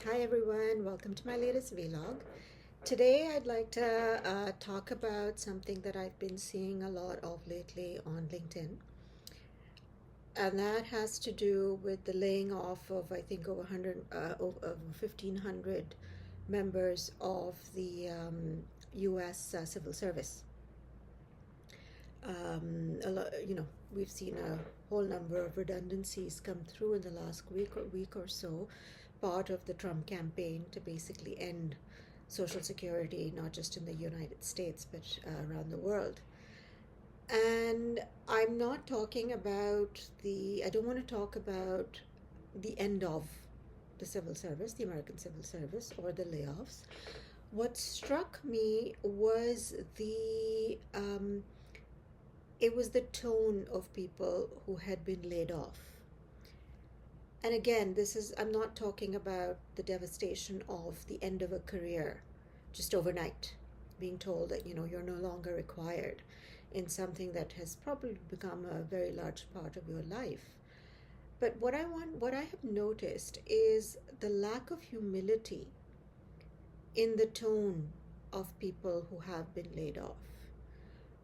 Hi everyone, welcome to my latest vlog. Today I'd like to talk about something that I've been seeing a lot of lately on LinkedIn, and that has to do with the laying off of I think over 100, over 1,500 members of the U.S. Civil Service. We've seen a whole number of redundancies come through in the last week or so, part of the Trump campaign to basically end Social Security, not just in the United States, but around the world. And I'm not talking about I don't want to talk about the end of the civil service, the American civil service, or the layoffs. What struck me was it was the tone of people who had been laid off. And again, I'm not talking about the devastation of the end of a career just overnight, being told that, you're no longer required in something that has probably become a very large part of your life. But what I have noticed is the lack of humility in the tone of people who have been laid off.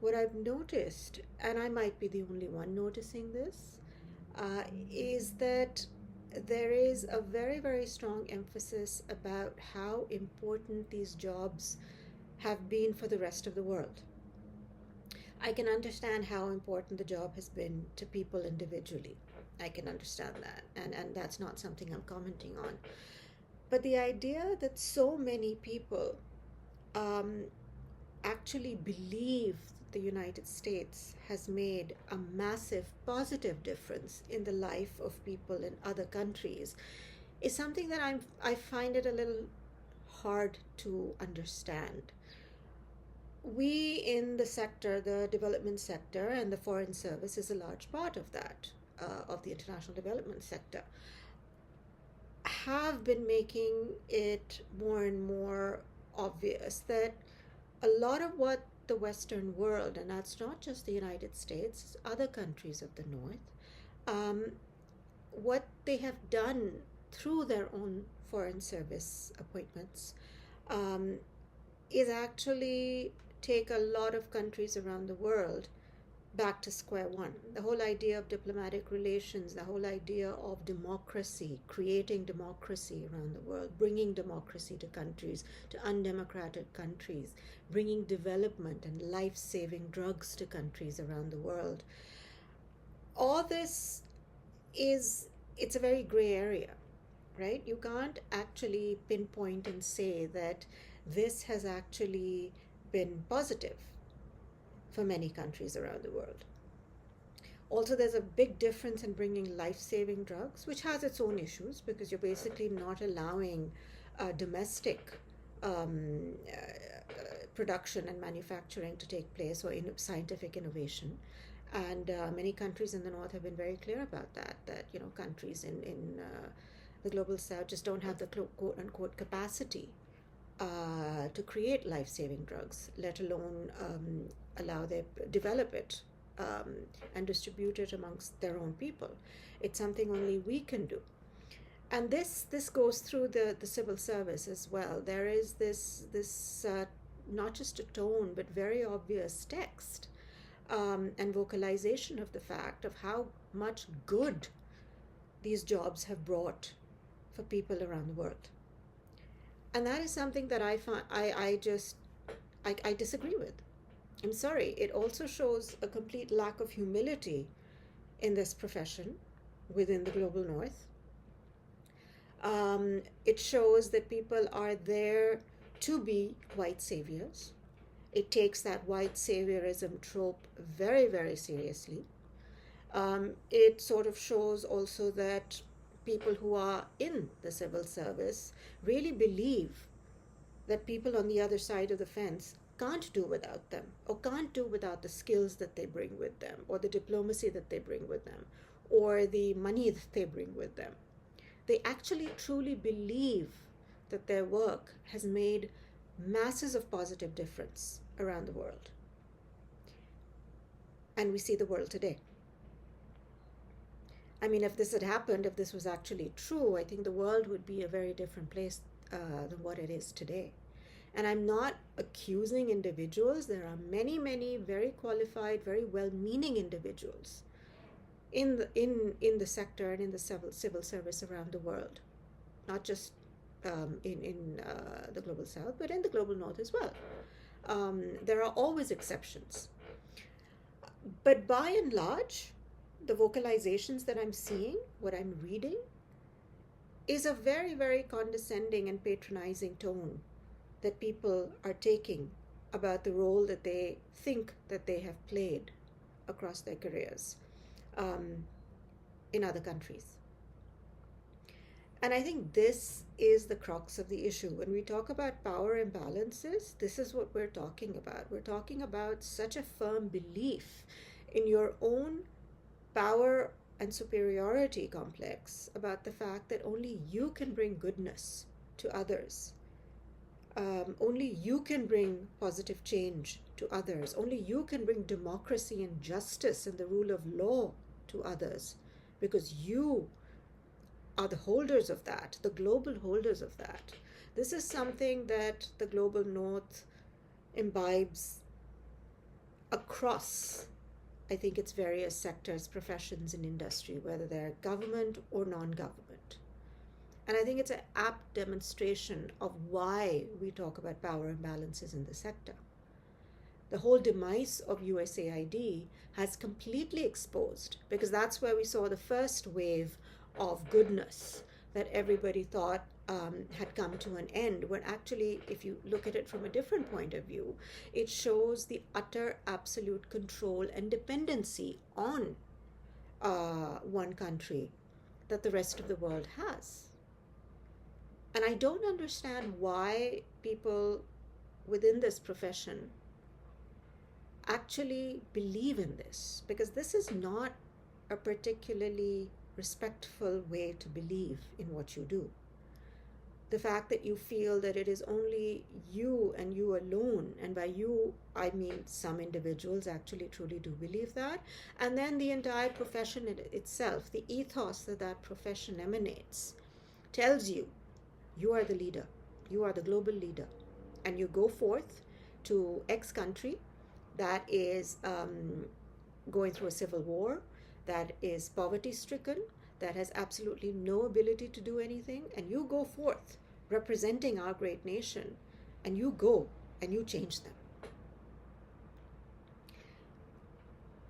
What I've noticed, and I might be the only one noticing this, is that there is a very, very strong emphasis about how important these jobs have been for the rest of the world. I can understand how important the job has been to people individually. I can understand that, and that's not something I'm commenting on. But the idea that so many people um, actually believe the United States has made a massive positive difference in the life of people in other countries is something that I find it a little hard to understand. We in the sector, the development sector, and the foreign service is a large part of that, of the international development sector, have been making it more and more obvious that a lot of what the Western world, and that's not just the United States, other countries of the North, um, what they have done through their own foreign service appointments um, is actually take a lot of countries around the world back to square one. The whole idea of diplomatic relations, the whole idea of democracy, creating democracy around the world, bringing democracy to countries, to undemocratic countries, bringing development and life saving drugs to countries around the world. All this it's a very gray area, right? You can't actually pinpoint and say that this has actually been positive for many countries around the world. Also, there's a big difference in bringing life saving drugs, which has its own issues because you're basically not allowing domestic production and manufacturing to take place, or scientific innovation. And many countries in the North have been very clear about that countries in the global South just don't have the quote unquote capacity to create life-saving drugs, let alone allow them develop it and distribute it amongst their own people. It's something only we can do. And this goes through the civil service as well. There is this not just a tone, but very obvious text and vocalization of the fact of how much good these jobs have brought for people around the world. And that is something that I find I disagree with. I'm sorry. It also shows a complete lack of humility in this profession within the global North. It shows that people are there to be white saviors. It takes that white saviorism trope very, very seriously. It sort of shows also that people who are in the civil service really believe that people on the other side of the fence can't do without them, or can't do without the skills that they bring with them, or the diplomacy that they bring with them, or the money that they bring with them. They actually truly believe that their work has made masses of positive difference around the world. And we see the world today. I mean, if this had happened, if this was actually true, I think the world would be a very different place than what it is today. And I'm not accusing individuals. There are many, many very qualified, very well-meaning individuals in the sector and in the civil service around the world, not just in the global south, but in the global north as well. There are always exceptions, but by and large, the vocalizations that I'm seeing, what I'm reading, is a very, very condescending and patronizing tone that people are taking about the role that they think that they have played across their careers um, in other countries. And I think this is the crux of the issue. When we talk about power imbalances, this is what we're talking about. We're talking about such a firm belief in your own power and superiority complex about the fact that only you can bring goodness to others. Only you can bring positive change to others. Only you can bring democracy and justice and the rule of law to others, because you are the holders of that, the global holders of that. This is something that the global north imbibes across, I think, its various sectors, professions, and industry, whether they're government or non-government. And I think it's an apt demonstration of why we talk about power imbalances in the sector. The whole demise of USAID has completely exposed, because that's where we saw the first wave of goodness that everybody thought had come to an end, when actually, if you look at it from a different point of view, it shows the utter absolute control and dependency on one country that the rest of the world has. And I don't understand why people within this profession actually believe in this, because this is not a particularly respectful way to believe in what you do. The fact that you feel that it is only you and you alone, and by you I mean some individuals actually truly do believe that, and then the entire profession itself, the ethos that that profession emanates, tells you you are the leader, you are the global leader, and you go forth to X country that is going through a civil war, that is poverty stricken, that has absolutely no ability to do anything, and you go forth representing our great nation, and you go and you change them.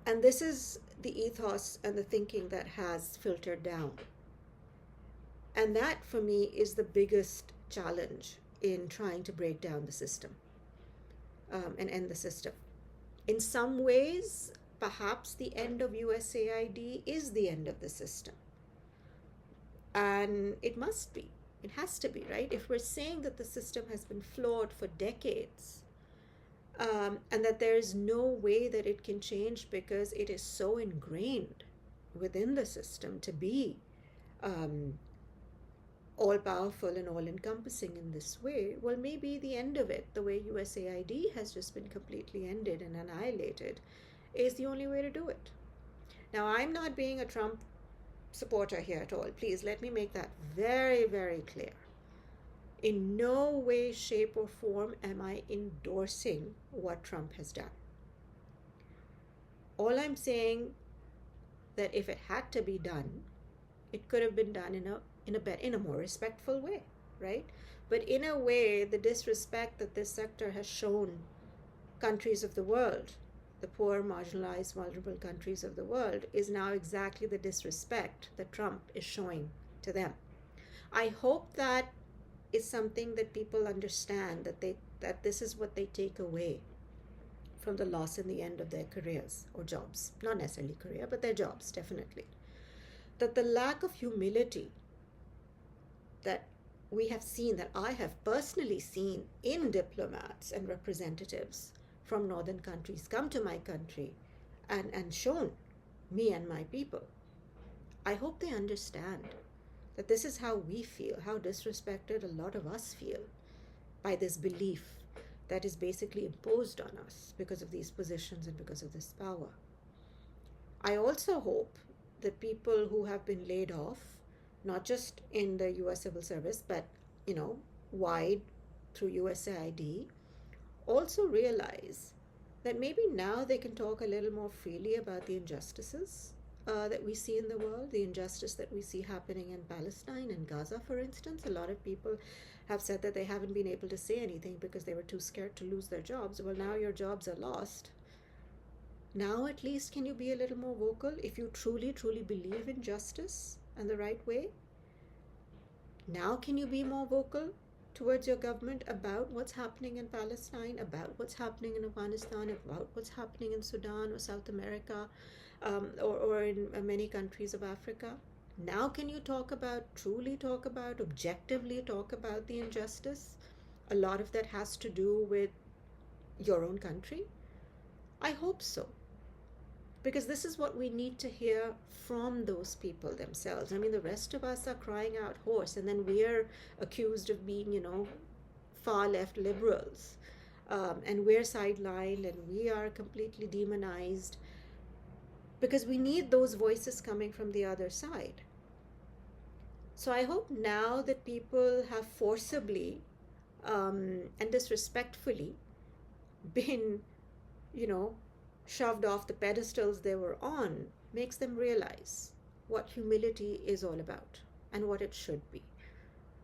And this is the ethos and the thinking that has filtered down. And that, for me, is the biggest challenge in trying to break down the system and end the system. In some ways, perhaps the end of USAID is the end of the system. And it must be. It has to be, right? If we're saying that the system has been flawed for decades, and that there is no way that it can change because it is so ingrained within the system to be all-powerful and all-encompassing in this way, well, maybe the end of it, the way USAID has just been completely ended and annihilated, is the only way to do it. Now, I'm not being a Trump supporter here at all. Please let me make that very, very clear. In no way, shape, or form am I endorsing what Trump has done. All I'm saying that if it had to be done, it could have been done in a more respectful way, right? But in a way, the disrespect that this sector has shown countries of the world, the poor, marginalized, vulnerable countries of the world, is now exactly the disrespect that Trump is showing to them. I hope that is something that people understand, that this is what they take away from the loss in the end of their careers or jobs. Not necessarily career, but their jobs, definitely. That the lack of humility that we have seen, that I have personally seen in diplomats and representatives from northern countries come to my country and shown me and my people. I hope they understand that this is how we feel, how disrespected a lot of us feel by this belief that is basically imposed on us because of these positions and because of this power. I also hope that people who have been laid off, not just in the US civil service, but, you know, wide through USAID, also realize that maybe now they can talk a little more freely about the injustices that we see in the world, the injustice that we see happening in Palestine and Gaza, for instance. A lot of people have said that they haven't been able to say anything because they were too scared to lose their jobs. Well, now your jobs are lost. Now, at least, can you be a little more vocal if you truly, truly believe in justice and the right way? Now, can you be more vocal towards your government about what's happening in Palestine, about what's happening in Afghanistan, about what's happening in Sudan or South America, or in many countries of Africa? Now, can you truly talk about, objectively talk about the injustice? A lot of that has to do with your own country. I hope so. Because this is what we need to hear from those people themselves. I mean, the rest of us are crying out hoarse, and then we're accused of being, far left liberals. And we're sidelined and we are completely demonized because we need those voices coming from the other side. So I hope now that people have forcibly and disrespectfully been, shoved off the pedestals they were on, makes them realize what humility is all about and what it should be.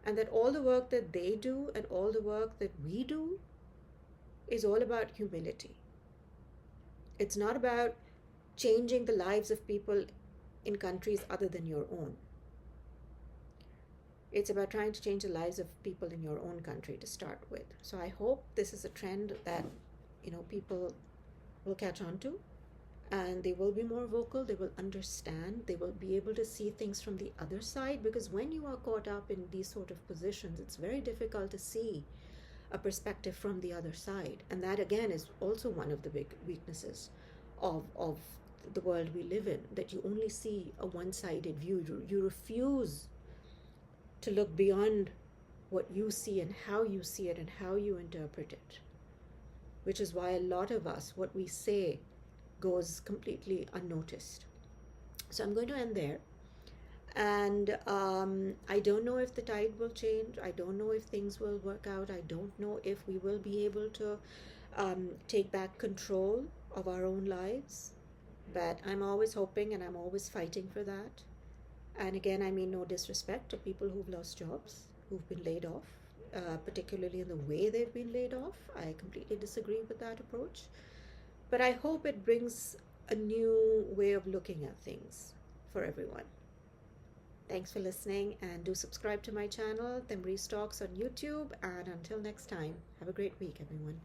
And that all the work that they do and all the work that we do is all about humility. It's not about changing the lives of people in countries other than your own. It's about trying to change the lives of people in your own country to start with. So I hope this is a trend that, people will catch on to, and they will be more vocal, they will understand, they will be able to see things from the other side, because when you are caught up in these sort of positions, it's very difficult to see a perspective from the other side. And that, again, is also one of the big weaknesses of the world we live in, that you only see a one-sided view. You refuse to look beyond what you see and how you see it and how you interpret it, which is why a lot of us, what we say goes completely unnoticed. So I'm going to end there. And I don't know if the tide will change. I don't know if things will work out. I don't know if we will be able to take back control of our own lives. But I'm always hoping and I'm always fighting for that. And again, I mean no disrespect to people who've lost jobs, who've been laid off, particularly in the way they've been laid off. I completely disagree with that approach. But I hope it brings a new way of looking at things for everyone. Thanks for listening, and do subscribe to my channel, Temri Talks on YouTube. And until next time, have a great week, everyone.